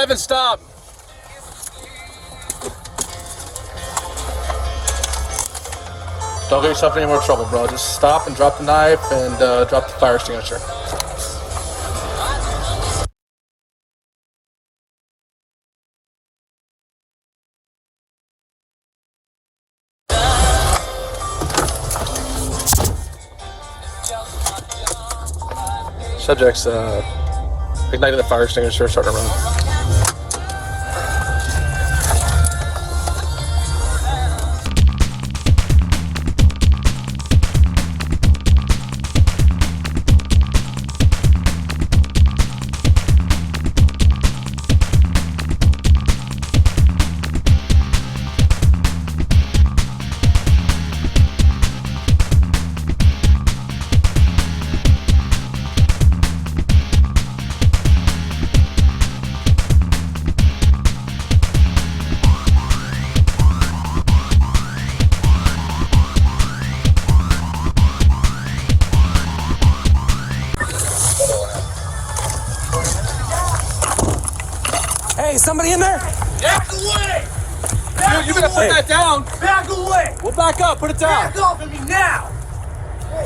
Kevin, stop. Don't get yourself in any more trouble, bro. Just stop and drop the knife and drop the fire extinguisher. Subject's igniting the fire extinguisher, starting to run. Hey, somebody in there? Back away! You better put that down. Back away! We'll back up. Put it down. Back off of me now!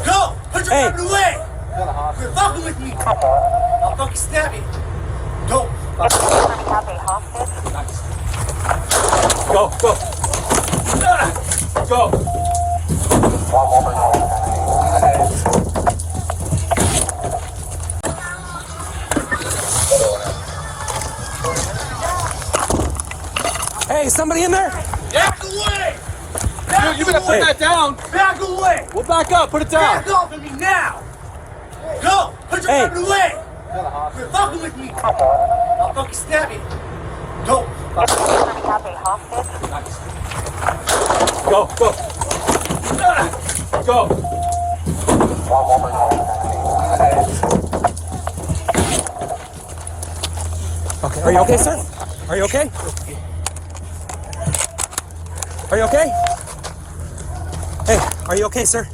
Go! Put your weapon away! You're fucking with me! I'll fucking stab you! Go! Go, go. Go. Hey, somebody in there? Back away! You better put that down. Back away! We'll back up. Put it down. Back off of me now! Go! Put your weapon away! You're fucking with me! I'll fucking stab you! Go! Go, go. Go. Okay, are you okay, sir? Are you okay? Are you okay? Hey, are you okay, sir?